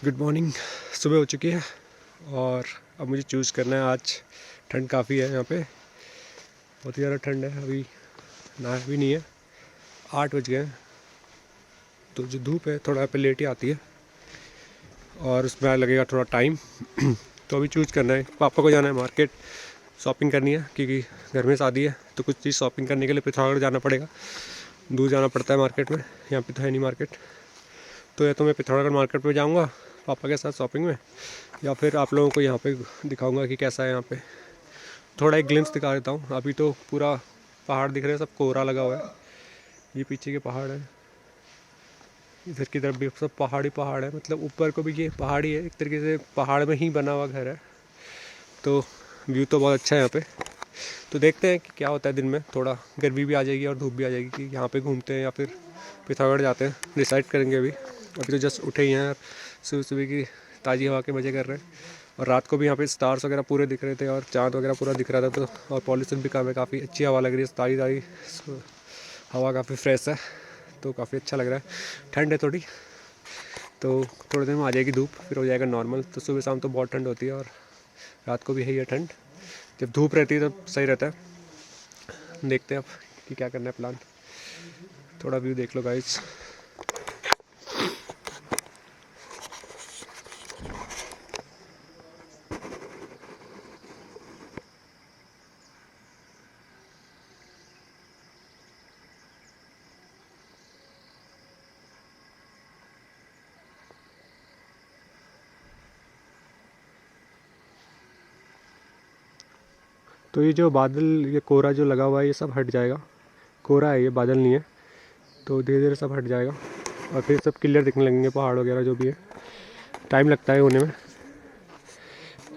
Good morning. सुबह हो चुकी है और अब मुझे चूज़ करना है। आज ठंड काफ़ी है, यहाँ पे बहुत ही ज़्यादा ठंड है। अभी नहाया भी नहीं है, 8 बज गए हैं। तो जो धूप है थोड़ा यहाँ पे लेट ही आती है और उसमें लगेगा थोड़ा टाइम। तो अभी चूज़ करना है। पापा को जाना है मार्केट, शॉपिंग करनी है क्योंकि घर में शादी है। तो कुछ चीज़ शॉपिंग करने के लिए पिथौरागढ़ जाना पड़ेगा, दूर जाना पड़ता है मार्केट में। यहाँ पे तो है नहीं मार्केट, तो या तो मैं पिथौरागढ़ मार्केट में जाऊँगा पापा के साथ शॉपिंग में, या फिर आप लोगों को यहाँ पे दिखाऊंगा कि कैसा है यहाँ पे। थोड़ा एक ग्लिम्स दिखा देता हूँ। अभी तो पूरा पहाड़ दिख रहे हैं, सब कोहरा लगा हुआ है। ये पीछे के पहाड़ है, इधर की तरफ भी सब पहाड़ी पहाड़ है। मतलब ऊपर को भी ये पहाड़ी है, एक तरीके से पहाड़ में ही बना हुआ घर है। तो व्यू तो बहुत अच्छा है यहाँ पे। तो देखते हैं कि क्या होता है। दिन में थोड़ा गर्मी भी आ जाएगी और धूप भी आ जाएगी कि यहाँ पे घूमते हैं या फिर पिथौरागढ़ जाते हैं, डिसाइड करेंगे। अभी तो जस्ट उठे ही हैं, सुबह सुबह की ताज़ी हवा के मज़े कर रहे हैं। और रात को भी यहाँ पे स्टार्स वगैरह पूरे दिख रहे थे और चाँद वगैरह पूरा दिख रहा था। तो और पॉल्यूशन भी कम है, काफ़ी अच्छी हवा लग रही है, ताज़ी ताज़ी हवा, काफ़ी फ्रेश है। तो काफ़ी अच्छा लग रहा है। ठंड है थोड़ी, तो थोड़े दिन में आ जाएगी धूप, फिर हो जाएगा नॉर्मल। तो सुबह शाम तो बहुत ठंड होती है और रात को भी है ठंड। जब धूप रहती है तब सही रहता है। देखते हैं अब कि क्या करना है, प्लान। थोड़ा व्यू देख लो गाइस। तो ये जो बादल, ये कोहरा जो लगा हुआ है, ये सब हट जाएगा। कोहरा है ये, बादल नहीं है। तो धीरे धीरे सब हट जाएगा और फिर सब क्लियर दिखने लगेंगे, पहाड़ वगैरह जो भी है। टाइम लगता है होने में।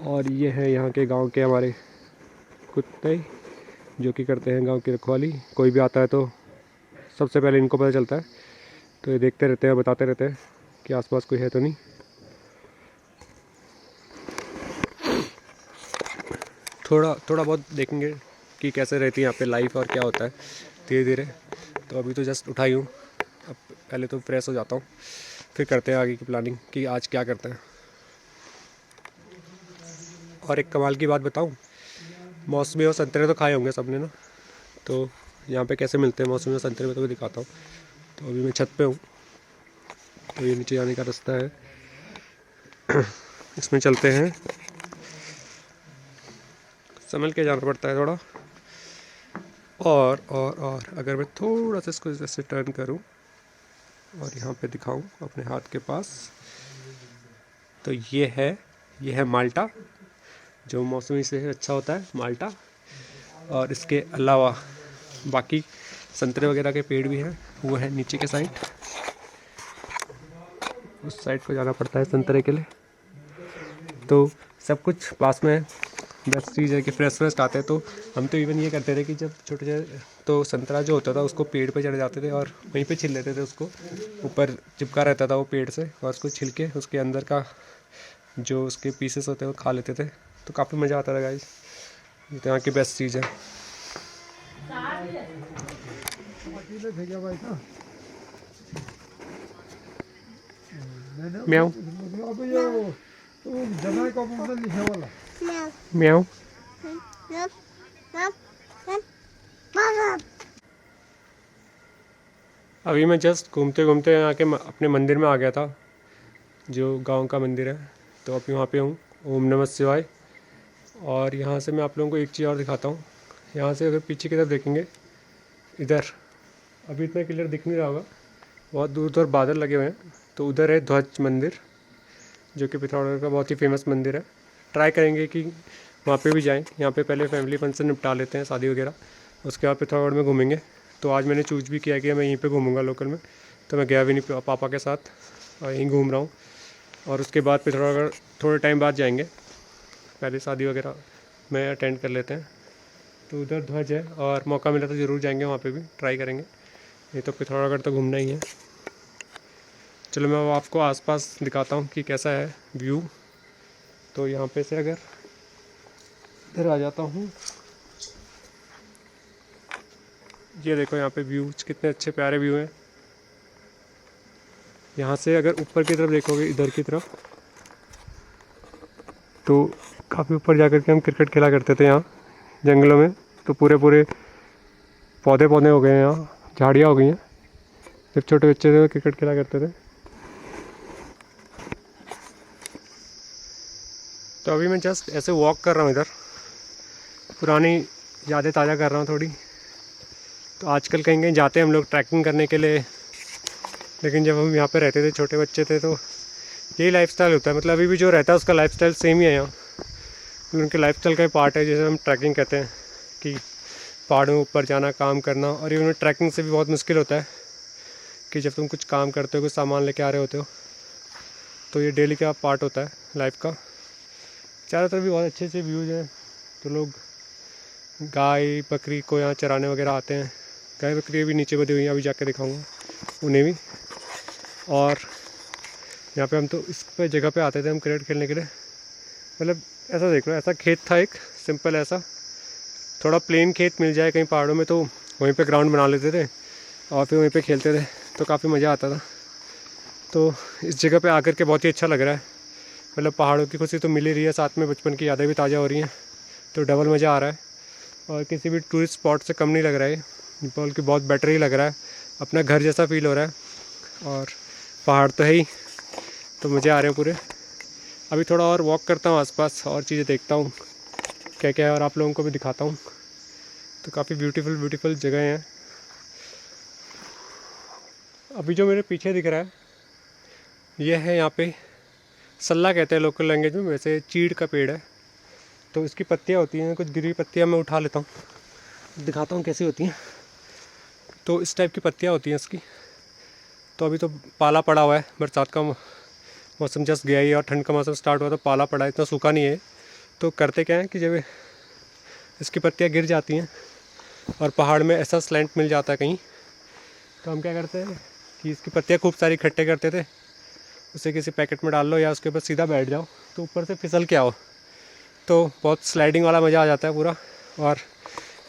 और ये है यहाँ के गांव के हमारे कुत्ते, जो कि करते हैं गांव की रखवाली। कोई भी आता है तो सबसे पहले इनको पता चलता है। तो ये देखते रहते हैं, बताते रहते हैं कि आसपास कोई है तो नहीं। थोड़ा थोड़ा बहुत देखेंगे कि कैसे रहती है यहाँ पे लाइफ और क्या होता है धीरे धीरे। तो अभी तो जस्ट उठाई हूँ, अब पहले तो फ्रेश हो जाता हूँ, फिर करते हैं आगे की प्लानिंग कि आज क्या करते हैं। और एक कमाल की बात बताऊँ, मौसमी और संतरे तो खाए होंगे सबने ना। तो यहाँ पे कैसे मिलते हैं मौसमी और संतरे में, तो भी दिखाता हूँ। तो अभी मैं छत पे हूँ, तो ये नीचे जाने का रास्ता है, इसमें चलते हैं। संभल के जाना पड़ता है थोड़ा। और अगर मैं थोड़ा सा इसको जैसे टर्न करूं और यहाँ पे दिखाऊं अपने हाथ के पास, तो ये है माल्टा, जो मौसमी से अच्छा होता है माल्टा। और इसके अलावा बाकी संतरे वगैरह के पेड़ भी हैं, वो है नीचे के साइड। उस साइड को जाना पड़ता है संतरे के लिए। तो सब कुछ पास में है। बेस्ट चीज़ है कि फ्रेश फ्रेश आते हैं। तो हम तो इवन ये करते थे कि जब छोटे छोटे, तो संतरा जो होता था उसको पेड़ पे चढ़ जाते थे और वहीं पे छिल लेते थे उसको। ऊपर चिपका रहता था वो पेड़ से, और उसको छिल के उसके अंदर का जो उसके पीसेस होते हैं वो खा लेते थे। तो काफ़ी मज़ा आता था गाइस। ये तो यहाँ की बेस्ट चीज़ है। म्याऊ म्याऊ। अभी मैं जस्ट घूमते घूमते यहाँ के अपने मंदिर में आ गया था, जो गांव का मंदिर है। तो अभी वहाँ पे हूँ। ओम नमः शिवाय। और यहाँ से मैं आप लोगों को एक चीज़ और दिखाता हूँ। यहाँ से अगर पीछे की तरफ देखेंगे, इधर अभी इतना क्लियर दिख नहीं रहा होगा, बहुत दूर दूर बादल लगे हुए हैं। तो उधर है ध्वज मंदिर, जो कि पिथौरागढ़ का बहुत ही फेमस मंदिर है। ट्राई करेंगे कि वहाँ पे भी जाएं। यहाँ पे पहले फैमिली फंक्शन निपटा लेते हैं, शादी वगैरह, उसके बाद पिथौरागढ़ में घूमेंगे। तो आज मैंने चूज़ भी किया कि मैं यहीं पे घूमूंगा लोकल में। तो मैं गया भी नहीं, पापा के साथ और यहीं घूम रहा हूँ। और उसके बाद पिथौरागढ़ थोड़े टाइम बाद जाएंगे, पहले शादी वगैरह में अटेंड कर लेते हैं। तो उधर ध्वज है और मौका मिला तो ज़रूर जाएंगे, वहाँ पे भी ट्राई करेंगे। नहीं तो पिथौरागढ़ तो घूमना ही है। चलो मैं आपको आसपास दिखाता हूँ कि कैसा है व्यू। तो यहाँ पे से अगर इधर आ जाता हूँ, ये देखो यहाँ पे व्यूज कितने अच्छे प्यारे व्यू हैं। यहाँ से अगर ऊपर की तरफ देखोगे, इधर की तरफ, तो काफ़ी ऊपर जा कर के हम क्रिकेट खेला करते थे यहाँ जंगलों में। तो पूरे पूरे पौधे पौधे हो गए हैं, यहाँ झाड़ियाँ हो गई हैं। जब छोटे बच्चे थे क्रिकेट खेला करते थे। तो अभी मैं जस्ट ऐसे वॉक कर रहा हूँ इधर, पुरानी यादें ताज़ा कर रहा हूँ थोड़ी। तो आजकल कहीं कहीं जाते हैं हम लोग ट्रैकिंग करने के लिए, लेकिन जब हम यहाँ पे रहते थे छोटे बच्चे थे तो यही लाइफस्टाइल होता है। मतलब अभी भी जो रहता है उसका लाइफस्टाइल सेम ही है यहाँ, उनके लाइफस्टाइल का पार्ट है। जैसे हम ट्रैकिंग कहते हैं कि पहाड़ों ऊपर जाना, काम करना। और ये उन्हें ट्रैकिंग से भी बहुत मुश्किल होता है कि जब तुम कुछ काम करते हो, कुछ सामान लेके आ रहे होते हो, तो ये डेली का पार्ट होता है लाइफ का। चारों तरफ भी बहुत अच्छे अच्छे व्यूज़ हैं। तो लोग गाय बकरी को यहाँ चराने वगैरह आते हैं। गाय बकरी भी नीचे बधी हुई हैं, अभी जाके दिखाऊंगा उन्हें भी। और यहाँ पे हम तो इस पे जगह पे आते थे हम क्रिकेट खेलने के लिए। मतलब ऐसा देख लो, ऐसा खेत था एक सिंपल ऐसा, थोड़ा प्लेन खेत मिल जाए कहीं पहाड़ों में तो वहीं पे ग्राउंड बना लेते थे और फिर वहीं पे खेलते थे। तो काफ़ी मज़ा आता था। तो इस जगह पे आकर के बहुत ही अच्छा लग रहा है। मतलब पहाड़ों की खुशी तो मिल ही रही है, साथ में बचपन की यादें भी ताज़ा हो रही हैं, तो डबल मज़ा आ रहा है। और किसी भी टूरिस्ट स्पॉट से कम नहीं लग रहा है, बल्कि बहुत बेटर ही लग रहा है। अपना घर जैसा फील हो रहा है। और पहाड़ तो है ही, तो मज़े आ रहे हैं पूरे। अभी थोड़ा और वॉक करता हूँ आसपास और चीज़ें देखता हूँ क्या क्या है, और आप लोगों को भी दिखाता हूँ। तो काफ़ी ब्यूटीफुल ब्यूटीफुल जगह हैं। अभी जो मेरे पीछे दिख रहा है ये है, यहाँ पे सल्ला कहते हैं लोकल लैंग्वेज में, वैसे चीड़ का पेड़ है। तो इसकी पत्तियाँ होती हैं, कुछ गिरी पत्तियाँ मैं उठा लेता हूँ, दिखाता हूँ कैसी होती हैं। तो इस टाइप की पत्तियाँ होती हैं इसकी। तो अभी तो पाला पड़ा हुआ है, बरसात का मौसम जस्ट गया ही और ठंड का मौसम स्टार्ट हुआ, तो पाला पड़ा है, इतना सूखा नहीं है। तो करते क्या है कि जब इसकी पत्तियाँ गिर जाती हैं और पहाड़ में ऐसा स्लैंट मिल जाता है कहीं, तो हम क्या करते हैं कि इसकी पत्तियाँ खूब सारी इकट्ठे करते थे, उसे किसी पैकेट में डाल लो या उसके ऊपर सीधा बैठ जाओ, तो ऊपर से फिसल के आओ। तो बहुत स्लाइडिंग वाला मज़ा आ जाता है पूरा। और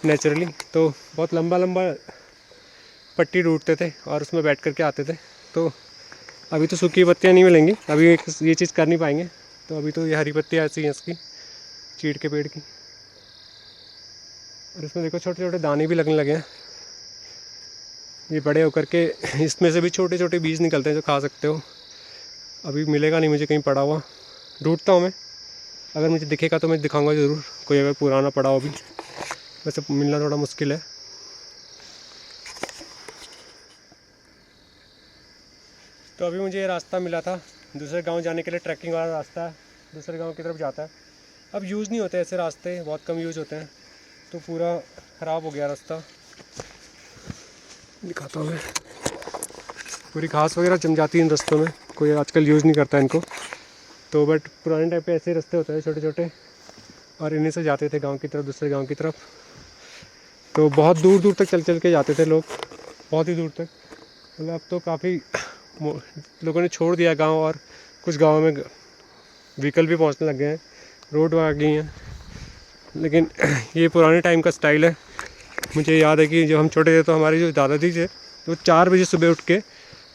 नेचुरली तो बहुत लंबा लंबा पट्टी ढूंढते थे और उसमें बैठ करके आते थे। तो अभी तो सूखी पत्तियाँ नहीं मिलेंगी, अभी ये चीज़ कर नहीं पाएंगे। तो अभी तो ये हरी पत्तियाँ ऐसी हैं इसकी, चीड़ के पेड़ की। और इसमें देखो छोटे छोटे दाने भी लगने लगे हैं। ये बड़े होकर के इसमें से भी छोटे छोटे बीज निकलते हैं जो खा सकते हो। अभी मिलेगा नहीं मुझे कहीं पड़ा हुआ, ढूंढता हूँ मैं, अगर मुझे दिखेगा तो मैं दिखाऊंगा ज़रूर। कोई अगर पुराना पड़ा हो भी, वैसे मिलना थोड़ा मुश्किल है। तो अभी मुझे ये रास्ता मिला था दूसरे गांव जाने के लिए, ट्रैकिंग वाला रास्ता है, दूसरे गांव की तरफ जाता है। अब यूज़ नहीं होते ऐसे रास्ते, बहुत कम यूज़ होते हैं, तो पूरा ख़राब हो गया रास्ता। दिखाता हूँ मैं, पूरी घास वगैरह जम जाती है इन रास्तों में, कोई आजकल यूज़ नहीं करता इनको। तो बट पुराने टाइम पे ऐसे रास्ते होते हैं छोटे छोटे, और इन्हीं से जाते थे गांव की तरफ, दूसरे गांव की तरफ। तो बहुत दूर दूर तक चल चल के जाते थे लोग, बहुत ही दूर तक। मतलब अब तो काफ़ी लोगों ने छोड़ दिया गांव, और कुछ गाँव में व्हीकल भी पहुंचने लग गए हैं, रोड आ गई हैं। लेकिन ये पुराने टाइम का स्टाइल है। मुझे याद है कि जब हम छोटे थे तो हमारे जो दादाजी थे तो 4 बजे सुबह उठ के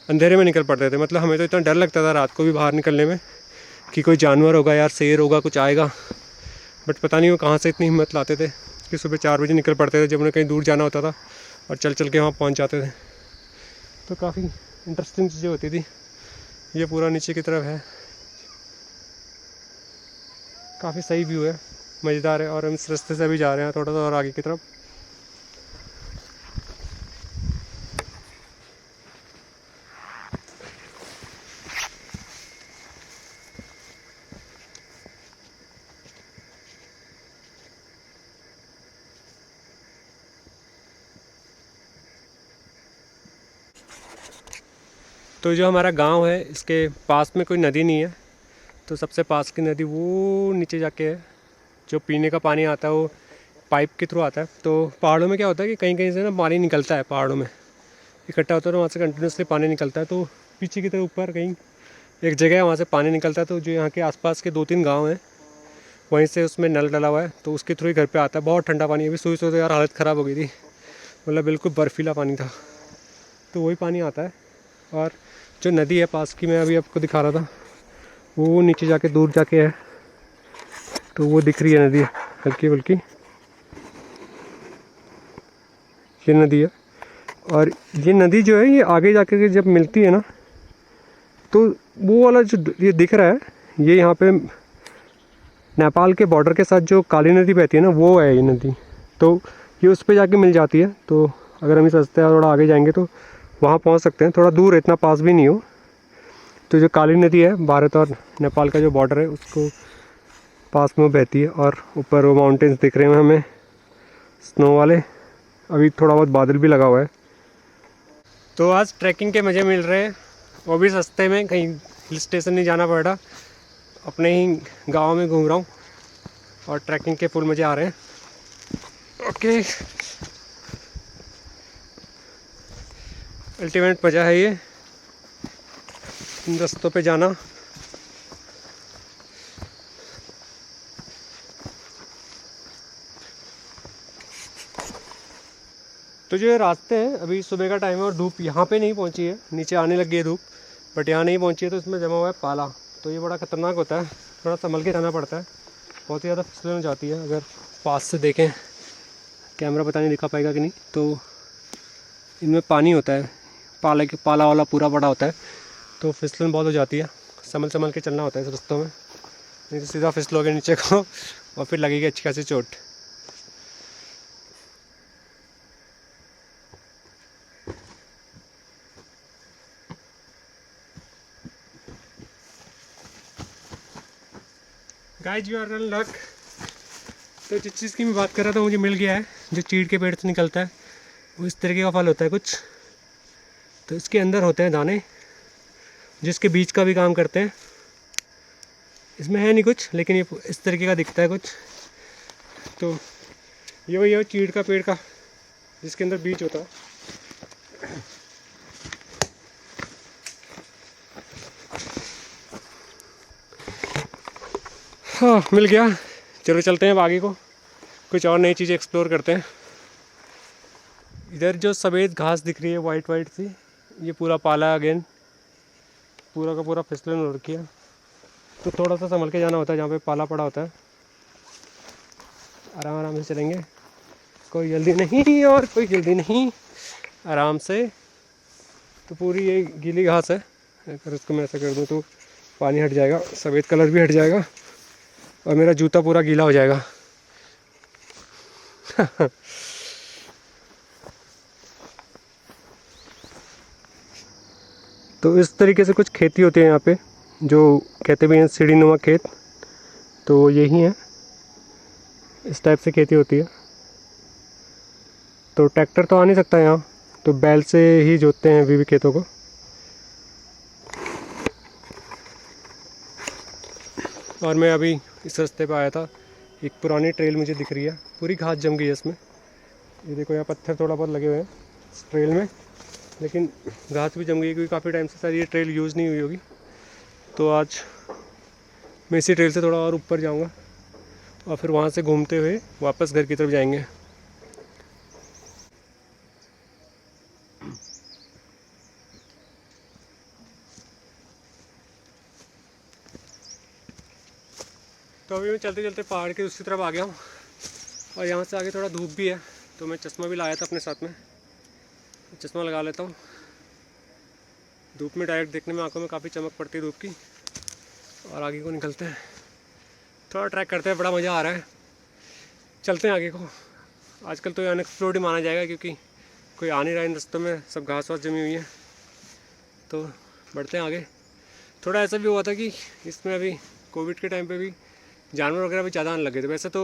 अंधेरे में निकल पड़ते थे। मतलब हमें तो इतना डर लगता था रात को भी बाहर निकलने में कि कोई जानवर होगा यार, शेर होगा, कुछ आएगा। बट पता नहीं वो कहाँ से इतनी हिम्मत लाते थे कि सुबह 4 बजे निकल पड़ते थे जब उन्हें कहीं दूर जाना होता था, और चल चल के वहाँ पहुँच जाते थे। तो काफ़ी इंटरेस्टिंग चीज़ें होती थी। ये पूरा नीचे की तरफ है, काफ़ी सही व्यू है, मज़ेदार है। और हम इस रास्ते से अभी जा रहे हैं थोड़ा सा और आगे की तरफ। तो जो हमारा गांव है इसके पास में कोई नदी नहीं है, तो सबसे पास की नदी वो नीचे जाके है। जो पीने का पानी आता है वो पाइप के थ्रू आता है। तो पहाड़ों में क्या होता है कि कहीं कहीं से ना पानी निकलता है, पहाड़ों में इकट्ठा होता है, तो वहाँ से कंटिन्यूसली पानी निकलता है। तो पीछे की तरफ ऊपर कहीं एक जगह है, वहाँ से पानी निकलता है। तो जो यहाँ के आसपास के 2-3 गाँव हैं वहीं से उसमें नल डला हुआ है, तो उसके थ्रू ही घर पे आता है। बहुत ठंडा पानी, अभी सुबह सुबह तो यार हालत ख़राब हो गई थी, मतलब बिल्कुल बर्फीला पानी था। तो वही पानी आता है। और जो नदी है पास की, मैं अभी आपको दिखा रहा था, वो नीचे जाके दूर जाके है। तो वो दिख रही है नदी हल्की फुल्की, ये नदी है। और ये नदी जो है ये आगे जाकर के जब मिलती है ना, तो वो वाला जो ये दिख रहा है, ये यहाँ पे नेपाल के बॉर्डर के साथ जो काली नदी बहती है ना, वो है ये नदी। तो ये उस पर जाके मिल जाती है। तो अगर हम इस रास्ते थोड़ा आगे जाएंगे तो वहाँ पहुँच सकते हैं, थोड़ा दूर है, इतना पास भी नहीं हो। तो जो काली नदी है भारत और नेपाल का जो बॉर्डर है उसको पास में बहती है। और ऊपर वो माउंटेन्स दिख रहे हैं हमें स्नो वाले, अभी थोड़ा बहुत बादल भी लगा हुआ है। तो आज ट्रैकिंग के मज़े मिल रहे हैं, वो भी सस्ते में, कहीं हिल स्टेशन नहीं जाना पड़ रहा, अपने ही गांव में घूम रहा हूँ और ट्रैकिंग के फुल मज़े आ रहे हैं। ओके, अल्टीमेट मज़ा है ये इन रास्तों पे जाना। तो जो ये रास्ते हैं, अभी सुबह का टाइम है और धूप यहाँ पे नहीं पहुँची है, नीचे आने लगी है धूप, बट यहाँ नहीं पहुँची है। तो इसमें जमा हुआ है पाला, तो ये बड़ा ख़तरनाक होता है, थोड़ा संभल के जाना पड़ता है, बहुत ही ज़्यादा फिसलन हो जाती है। अगर पास से देखें, कैमरा पता नहीं दिखा पाएगा कि नहीं, तो इनमें पानी होता है, पाला वाला पूरा बड़ा होता है, तो फिसलन बहुत हो जाती है, संभल के चलना होता है इस रास्तों में, नहीं तो सीधा फिसलोगे नीचे को और फिर लगेगी अच्छी खासी चोट। Guys you are in luck. तो जिस चीज़ की मैं बात कर रहा था मुझे मिल गया है, जो चीड़ के पेड़ से निकलता है, वो इस तरीके का फल होता है कुछ। तो इसके अंदर होते हैं दाने, जिसके बीज का भी काम करते हैं। इसमें है नहीं कुछ, लेकिन ये इस तरीके का दिखता है कुछ। तो ये वही है चीड़ का पेड़ का, जिसके अंदर बीज होता है। हाँ, मिल गया। चलो चलते हैं अब आगे को, कुछ और नई चीज़ें एक्सप्लोर करते हैं। इधर जो सफ़ेद घास दिख रही है वाइट वाइट सी, ये पूरा पाला अगेन, पूरा का पूरा फिसलन हो रखी है। तो थोड़ा सा संभल के जाना होता है जहाँ पे पाला पड़ा होता है, आराम आराम से चलेंगे, कोई जल्दी नहीं और कोई जल्दी नहीं, आराम से। तो पूरी ये गीली घास है, अगर इसको मैं ऐसा कर दूँ तो पानी हट जाएगा, सफ़ेद कलर भी हट जाएगा और मेरा जूता पूरा गीला हो जाएगा। तो इस तरीके से कुछ खेती होती है यहाँ पे, जो कहते भी हैं सीढ़ी नुमा खेत, तो यही है, इस टाइप से खेती होती है। तो ट्रैक्टर तो आ नहीं सकता यहाँ, तो बैल से ही जोतते हैं अभी भी खेतों को। और मैं अभी इस रास्ते पे आया था, एक पुरानी ट्रेल मुझे दिख रही है, पूरी घास जम गई है इसमें। ये देखो यहाँ पत्थर थोड़ा बहुत लगे हुए हैं इस ट्रेल में, लेकिन घास भी जम गई क्योंकि काफ़ी टाइम से शायद ये ट्रेल यूज़ नहीं हुई होगी। तो आज मैं इसी ट्रेल से थोड़ा और ऊपर जाऊंगा और फिर वहाँ से घूमते हुए वापस घर की तरफ जाएंगे। तो अभी मैं चलते चलते पहाड़ के दूसरी तरफ आ गया हूँ और यहाँ से आगे थोड़ा धूप भी है, तो मैं चश्मा भी लाया था अपने साथ में, चश्मा लगा लेता हूँ। धूप में डायरेक्ट देखने में आंखों में काफ़ी चमक पड़ती है धूप की। और आगे को निकलते हैं, थोड़ा ट्रैक करते हैं, बड़ा मज़ा आ रहा है। चलते हैं आगे को। आजकल तो ये अनएक्सप्लोर्ड ही माना जाएगा क्योंकि कोई आ नहीं रहा इन रास्तों में, सब घास वास जमी हुई है। तो बढ़ते हैं आगे। थोड़ा ऐसा भी हुआ था कि इसमें अभी कोविड के टाइम पे भी जानवर वगैरह भी ज़्यादा आने लगे थे। वैसे तो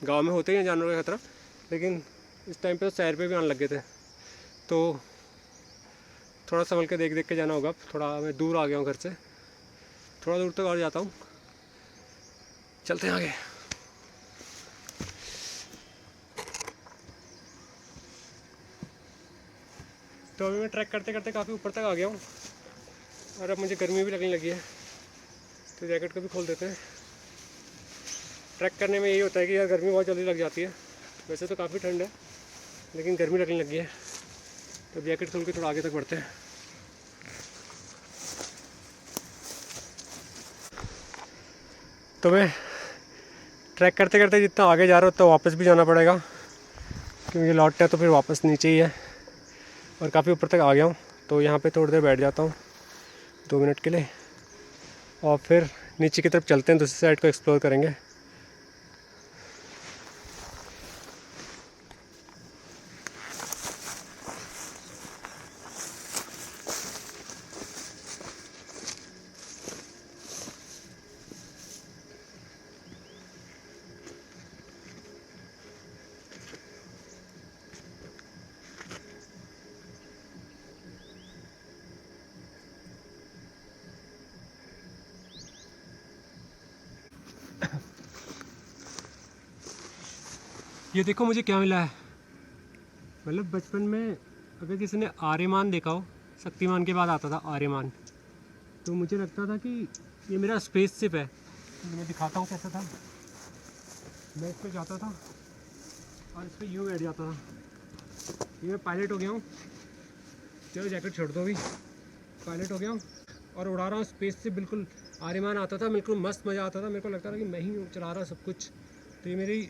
गांव में होते ही हैं जानवरों का खतरा, लेकिन इस टाइम पे तो शहर पे भी आने लगे थे। तो थोड़ा संभल के देख के जाना होगा। थोड़ा मैं दूर आ गया हूँ घर से, थोड़ा दूर तक और जाता हूँ। चलते हैं आगे। तो अभी मैं ट्रैक करते करते काफ़ी ऊपर तक आ गया हूँ और अब मुझे गर्मी भी लगने लगी है, तो जैकेट को भी खोल देते हैं। ट्रैक करने में यही होता है कि यार गर्मी बहुत जल्दी लग जाती है। वैसे तो काफ़ी ठंड है, लेकिन गर्मी लगने लगी है, तो जैकेट खोल के थोड़ा आगे तक बढ़ते हैं। तो मैं ट्रैक करते करते जितना आगे जा रहे हो तो वापस भी जाना पड़ेगा, क्योंकि लौटना तो फिर वापस नीचे ही है। और काफ़ी ऊपर तक आ गया हूँ, तो यहाँ पे थोड़ी देर बैठ जाता हूँ 2 मिनट के लिए, और फिर नीचे की तरफ चलते हैं, दूसरी साइड को एक्सप्लोर करेंगे। ये देखो मुझे क्या मिला है। मतलब बचपन में अगर किसी ने आर्यमान देखा हो, शक्तिमान के बाद आता था आर्यमान, तो मुझे लगता था कि ये मेरा स्पेस शिप है। मैं दिखाता हूँ कैसा था। मैं इस पर जाता था और इस पर यूँ बैठ जाता था। ये मैं पायलट हो गया हूँ। चलो जैकेट छोड़ दो, अभी पायलट हो गया हूँ और उड़ा रहा हूँ स्पेस से। बिल्कुल आर्यमान आता था, बिल्कुल मस्त मज़ा आता था। मेरे को लगता था कि मैं ही चला रहा सब कुछ। तो ये मेरी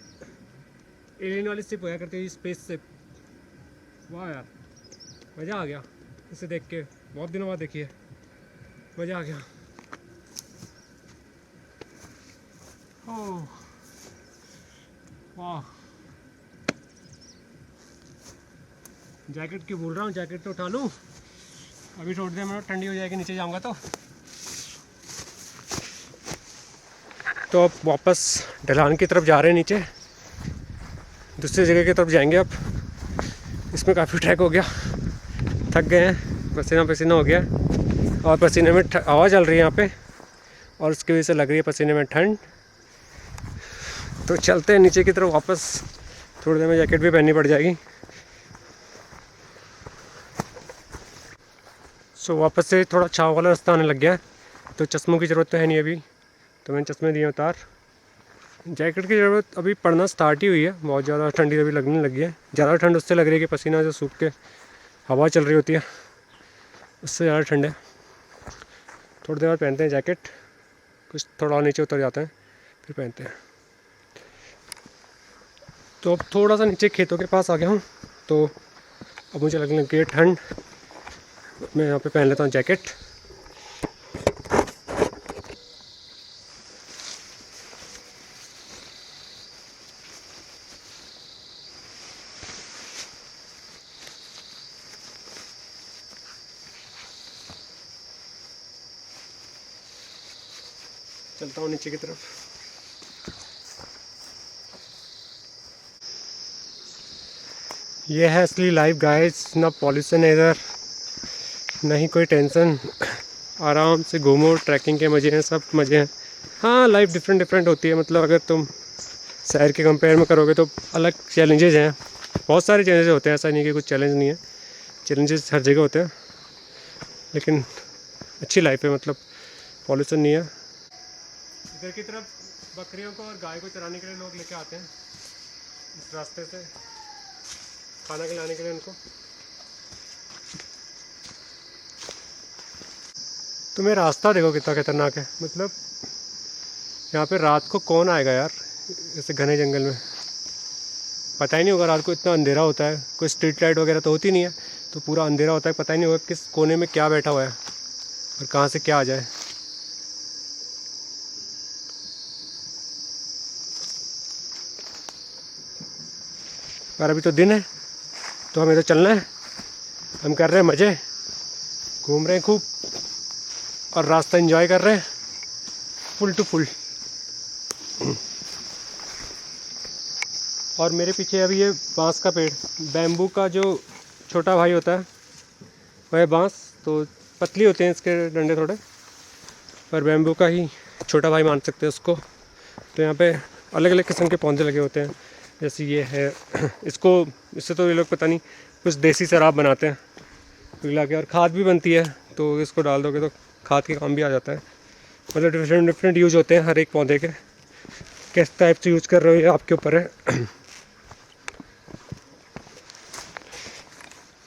एलियन वाली शिप होया करती है, स्पेस शिप। वाह यार, मज़ा आ गया इसे देख के। बहुत दिनों बाद देखी है, मज़ा आ गया। ओह वाह, जैकेट क्यों भूल रहा हूँ, जैकेट तो उठा लूँ। अभी थोड़ी देर में ठंडी हो जाएगी, नीचे जाऊँगा तो अब वापस ढलान की तरफ जा रहे हैं, नीचे दूसरी जगह की तरफ जाएंगे। अब इसमें काफ़ी ट्रैक हो गया, थक गए हैं, पसीना पसीना हो गया और पसीने में हवा चल रही है यहाँ पे, और उसकी वजह से लग रही है पसीने में ठंड। तो चलते हैं नीचे की तरफ वापस। थोड़ी देर में जैकेट भी पहननी पड़ जाएगी। सो वापस से थोड़ा छाव वाला रास्ता आने लग गया है, तो चश्मों की ज़रूरत तो है नहीं अभी, तो मैंने चश्मे दिए उतार। जैकेट की ज़रूरत अभी पड़ना स्टार्ट ही हुई है, बहुत ज़्यादा ठंडी अभी लगने लगी है। ज़्यादा ठंड उससे लग रही है कि पसीना जो सूख के हवा चल रही होती है, उससे ज़्यादा ठंड है। थोड़ी देर बाद पहनते हैं जैकेट, कुछ थोड़ा और नीचे उतर जाते हैं फिर पहनते हैं। तो अब थोड़ा सा नीचे खेतों के पास आ गया हूँ, तो अब मुझे लगने लगी है ठंड। मैं यहाँ पे पहन लेता हूँ जैकेट। चलता हूँ नीचे की तरफ। ये है असली लाइफ गाइस, ना पॉल्यूशन है इधर, नहीं कोई टेंशन, आराम से घूमो, ट्रैकिंग के मज़े हैं, सब मज़े हैं। हाँ लाइफ डिफरेंट होती है, मतलब अगर तुम शहर के कंपेयर में करोगे तो अलग चैलेंजेस हैं, बहुत सारे चैलेंजेस होते हैं। ऐसा नहीं कि कुछ चैलेंज नहीं है, चैलेंजेस हर जगह होते हैं, लेकिन अच्छी लाइफ है, मतलब पॉल्यूशन नहीं है। इधर की तरफ बकरियों को और गाय को चराने के लिए लोग लेके आते हैं इस रास्ते से, खाना खिलाने के लिए उनको। तुम्हें रास्ता देखो कितना खतरनाक है, मतलब यहाँ पे रात को कौन आएगा यार, ऐसे घने जंगल में पता ही नहीं होगा। रात को इतना अंधेरा होता है, कोई स्ट्रीट लाइट वगैरह तो होती नहीं है, तो पूरा अंधेरा होता है, पता ही नहीं होगा किस कोने में क्या बैठा हुआ है और कहाँ से क्या आ जाए। और अभी तो दिन है, तो हमें तो चलना है। हम कर रहे हैं मज़े, घूम रहे हैं खूब और रास्ता एंजॉय कर रहे हैं फुल टू फुल। और मेरे पीछे अभी ये बांस का पेड़, बैम्बू का जो छोटा भाई होता है वह बांस, तो पतली होते हैं इसके डंडे थोड़े, पर बैम्बू का ही छोटा भाई मान सकते हैं उसको। तो यहाँ पे अलग अलग किस्म के पौधे लगे होते हैं, जैसे ये है इससे तो ये लोग पता नहीं कुछ देसी शराब बनाते हैं पिघला के, और खाद भी बनती है, तो इसको डाल दोगे तो खाद के काम भी आ जाता है। मतलब डिफरेंट यूज होते हैं हर एक पौधे के, किस टाइप से यूज कर रहे हो ये आपके ऊपर है।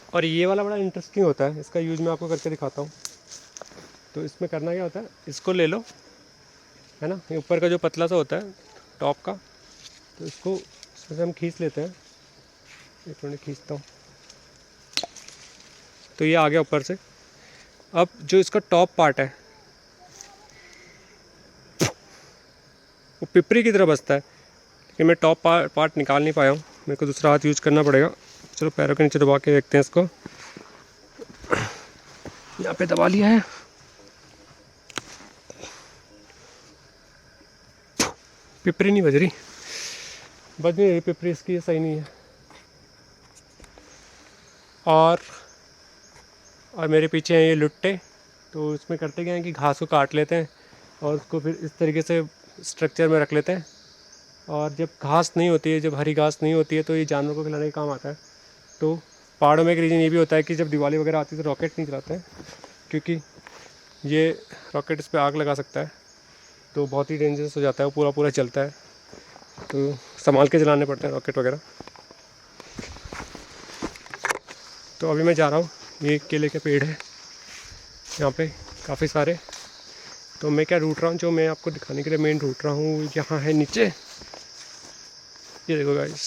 और ये वाला बड़ा इंटरेस्टिंग होता है, इसका यूज मैं आपको करके दिखाता हूँ। तो इसमें करना क्या होता है, इसको ले लो, है ना, ये ऊपर का जो पतला सा होता है टॉप का, तो इसको इसमें से हम खींच लेते हैं। एक मिनट खींचता हूँ। तो ये आ गया ऊपर से। अब जो इसका टॉप पार्ट है वो पिपरी की तरह बसता है, लेकिन मैं टॉप पार्ट निकाल नहीं पाया हूँ। मेरे को दूसरा हाथ यूज करना पड़ेगा। चलो पैरों के नीचे दबा के देखते हैं इसको। यहाँ पे दबा लिया है। पिपरी नहीं बज रही, बज नहीं रही पिपरी इसकी, ये सही नहीं है। और मेरे पीछे हैं ये लुट्टे। तो इसमें करते क्या है कि घास को काट लेते हैं और उसको फिर इस तरीके से स्ट्रक्चर में रख लेते हैं। और जब घास नहीं होती है, जब हरी घास नहीं होती है, तो ये जानवर को खिलाने का काम आता है। तो पहाड़ों में एक रीज़न ये भी होता है कि जब दिवाली वगैरह आती है तो रॉकेट नहीं चलाते हैं, क्योंकि ये रॉकेट इस पर आग लगा सकता है। तो बहुत ही डेंजरस हो जाता है, वो पूरा पूरा चलता है, तो संभाल के चलाने पड़ते हैं रॉकेट वगैरह। तो अभी मैं जा रहा हूँ, ये केले के पेड़ है यहाँ पे काफ़ी सारे। तो मैं क्या रूट रहा हूँ, जो मैं आपको दिखाने के लिए मेन रूट रहा हूँ, यहाँ है नीचे। ये देखो गाइस,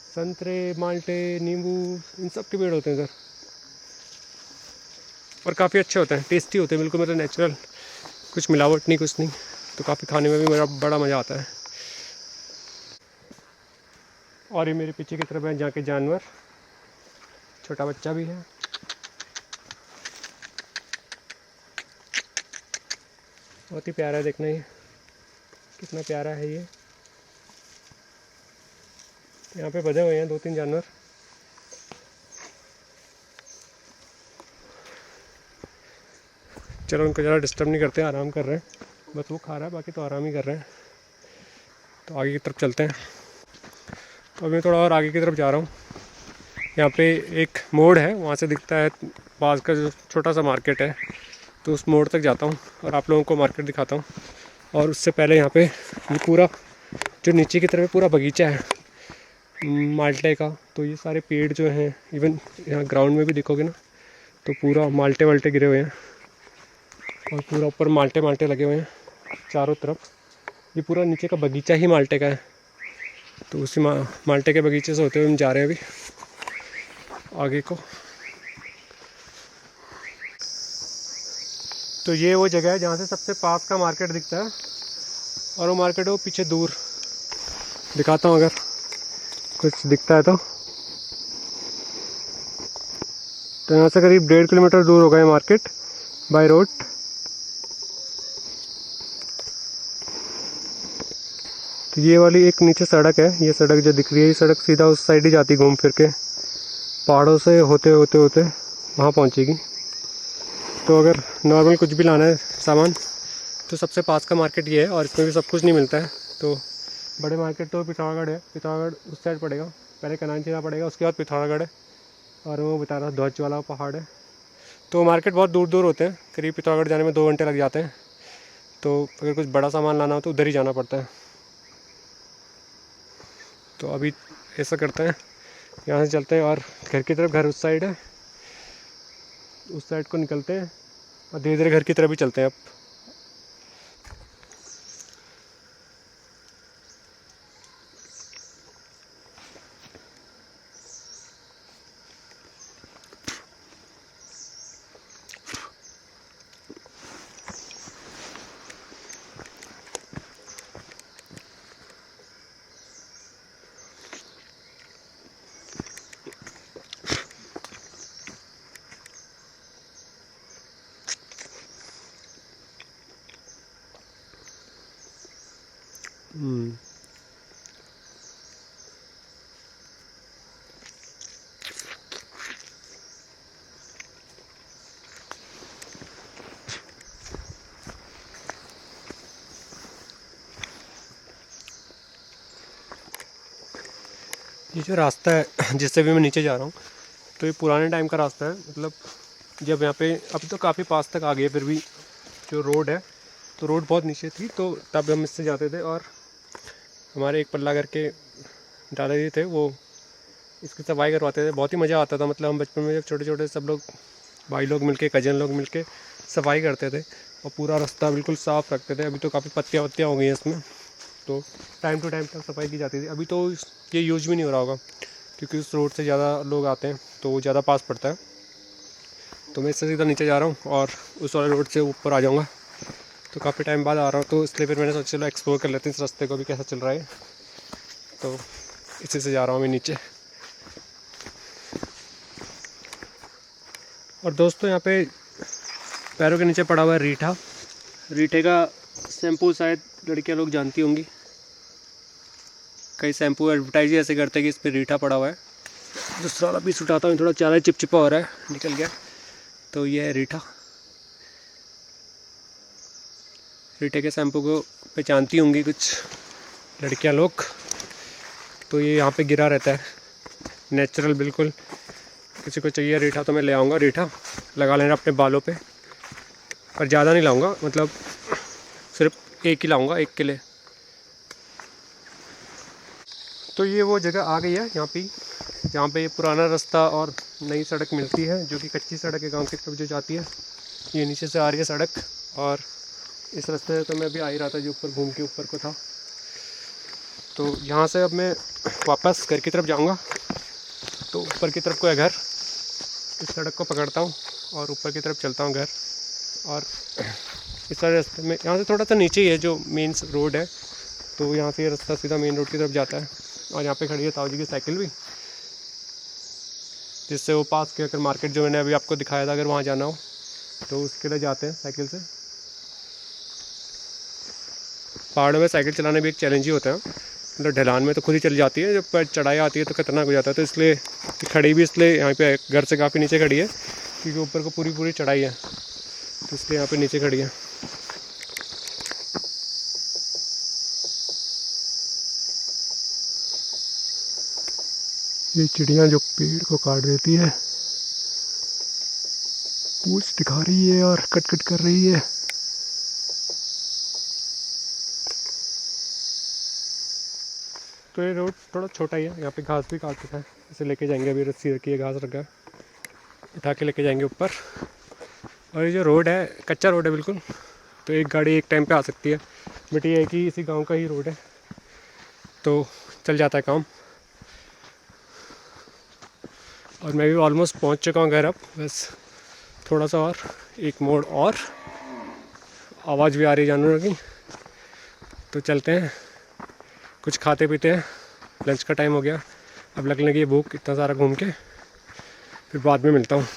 संतरे, माल्टे, नींबू, इन सब के पेड़ होते हैं इधर। और काफ़ी अच्छे होते हैं, टेस्टी होते हैं, बिल्कुल मतलब नेचुरल, कुछ मिलावट नहीं, कुछ नहीं। तो काफ़ी खाने में भी मेरा बड़ा मज़ा आता है। और ये मेरे पीछे की तरफ है जहाँ के जानवर, छोटा बच्चा भी है। बहुत ही प्यारा है, देखना ये कितना प्यारा है ये। यहाँ पे बधे हुए हैं 2-3 जानवर। चलो उनको ज़रा डिस्टर्ब नहीं करते, आराम कर रहे हैं, बस वो खा रहा है, बाकी तो आराम ही कर रहे हैं। तो आगे की तरफ चलते हैं। तो अभी मैं थोड़ा और आगे की तरफ जा रहा हूँ। यहाँ पे एक मोड़ है, वहाँ से दिखता है पास का जो छोटा सा मार्केट है। तो उस मोड़ तक जाता हूँ और आप लोगों को मार्केट दिखाता हूँ। और उससे पहले यहाँ पे ये पूरा जो नीचे की तरफ पूरा बगीचा है माल्टे का। तो ये सारे पेड़ जो हैं, इवन यहाँ ग्राउंड में भी देखोगे ना, तो पूरा माल्टे वाल्टे गिरे हुए हैं और पूरा ऊपर माल्टे माल्टे लगे हुए हैं चारों तरफ। ये पूरा नीचे का बगीचा ही माल्टे का है। तो उसी माल्टे के बगीचे से होते हुए हम जा रहे हैं अभी आगे को। तो ये वो जगह है जहाँ से सबसे पास का मार्केट दिखता है, और वो मार्केट है वो पीछे दूर। दिखाता हूँ अगर कुछ दिखता है तो यहाँ से करीब 1.5 किलोमीटर दूर होगा ये मार्केट बाय रोड। तो ये वाली एक नीचे सड़क है, ये सड़क जो दिख रही है, ये सड़क सीधा उस साइड ही जाती घूम फिर के, पहाड़ों से होते होते होते वहाँ पहुँचेगी। तो अगर नॉर्मल कुछ भी लाना है सामान तो सबसे पास का मार्केट ये है, और इसमें भी सब कुछ नहीं मिलता है। तो बड़े मार्केट तो पिथौरागढ़ है, पिथौरागढ़ उस साइड पड़ेगा, पहले कनानचिरा पड़ेगा, उसके बाद पिथौरागढ़ है, और वो बता रहा ध्वज वाला पहाड़ है। तो मार्केट बहुत दूर दूर होते हैं, करीब पिथौरागढ़ जाने में 2 घंटे लग जाते हैं। तो अगर कुछ बड़ा सामान लाना हो तो उधर ही जाना पड़ता है। तो अभी ऐसा करते हैं, यहाँ से चलते हैं और घर की तरफ, घर उस साइड है, उस साइड को निकलते हैं और धीरे धीरे घर की तरफ ही चलते हैं अब। ये जो रास्ता है जिससे भी मैं नीचे जा रहा हूँ, तो ये पुराने टाइम का रास्ता है। मतलब जब यहाँ पे, अभी तो काफ़ी पास तक आ गए, फिर भी जो रोड है, तो रोड बहुत नीचे थी, तो तब हम इससे जाते थे। और हमारे एक पल्ला करके दादाजी थे, वो इसकी सफाई करवाते थे, बहुत ही मज़ा आता था। मतलब हम बचपन में जब छोटे छोटे सब लोग भाई लोग मिलके, कजन लोग मिलके सफाई करते थे और पूरा रास्ता बिल्कुल साफ़ रखते थे। अभी तो काफ़ी पत्तियाँ वत्तियाँ हो गई हैं इसमें, तो टाइम टू टाइम तक सफाई की जाती थी। अभी तो ये यूज भी नहीं हो रहा होगा क्योंकि उस रोड से ज़्यादा लोग आते हैं तो वो ज़्यादा पास पड़ता है। तो मैं इससे सीधा नीचे जा रहा हूँ और उस वाले रोड से ऊपर आ जाऊँगा। तो काफ़ी टाइम बाद आ रहा हूँ तो इसलिए फिर मैंने सोचा चलो एक्सप्लोर कर लेते हैं इस रास्ते को भी कैसा चल रहा है। तो इसी से जा रहा हूँ मैं नीचे। और दोस्तों यहाँ पे पैरों के नीचे पड़ा हुआ है रीठा। रीठे का शैम्पू शायद लड़कियाँ लोग जानती होंगी। कई शैम्पू एडवर्टाइज ऐसे करते हैं कि इस पर रीठा पड़ा हुआ है। दूसरा वाला पीस उठाता हूँ, थोड़ा ज़्यादा चिपचिपा हो रहा है, निकल गया। तो ये है रीठा। रीठे के शैम्पू को पहचानती होंगी कुछ लड़कियाँ लोग। तो ये यहाँ पे गिरा रहता है, नेचुरल बिल्कुल। किसी को चाहिए रीठा तो मैं ले आऊँगा। रीठा लगा लेना अपने बालों पे, पर ज़्यादा नहीं लाऊँगा, मतलब सिर्फ एक ही लाऊँगा, एक के लिए। तो ये वो जगह आ गई है यहाँ पे ये पुराना रास्ता और नई सड़क मिलती है, जो कि कच्ची सड़क है गांव की तरफ जो जाती है। ये नीचे से आ रही है सड़क और इस रास्ते से तो मैं अभी आ ही रहा था जो ऊपर घूम के ऊपर को था। तो यहाँ से अब मैं वापस घर की तरफ जाऊँगा। तो ऊपर की तरफ को है घर, इस सड़क को पकड़ता हूँ और ऊपर की तरफ चलता हूँ घर। और इस सारे रास्ते में यहाँ से थोड़ा सा नीचे ही है जो मेन रोड है, तो यहाँ से ये रास्ता सीधा मेन रोड की तरफ जाता है। और यहाँ पे खड़ी है ताऊ जी की साइकिल भी, जिससे वो पास के अगर मार्केट जो मैंने अभी आपको दिखाया था अगर वहाँ जाना हो तो उसके लिए जाते हैं साइकिल से। पहाड़ों में साइकिल चलाने भी एक चैलेंज ही होता है, मतलब ढलान में तो खुद ही चली जाती है, जब पर चढ़ाई आती है तो खतरनाक हो जाता है। तो इसलिए खड़ी भी इसलिए यहाँ पे घर से काफ़ी नीचे खड़ी है क्योंकि ऊपर को पूरी चढ़ाई है, तो इसलिए यहाँ पे नीचे खड़ी है। ये चिड़िया जो पेड़ को काट देती है, पूंछ दिखा रही है और कट कट कर रही है। तो ये रोड थोड़ा छोटा ही है, यहाँ पे घास भी काट चुका है, इसे लेके जाएंगे। अभी रस्सी रखी है, घास रखा है, उठा के लेके जाएंगे ऊपर। और ये जो रोड है कच्चा रोड है बिल्कुल, तो एक गाड़ी एक टाइम पे आ सकती है। बट ये है कि इसी गांव का ही रोड है तो चल जाता है काम। और मैं भी ऑलमोस्ट पहुंच चुका हूं घर अब, बस थोड़ा सा और, एक मोड़ और। आवाज़ भी आ रही है जानवरों की, तो चलते हैं कुछ खाते पीते हैं। लंच का टाइम हो गया, अब लगने लगी भूख, इतना सारा घूम के। फिर बाद में मिलता हूँ।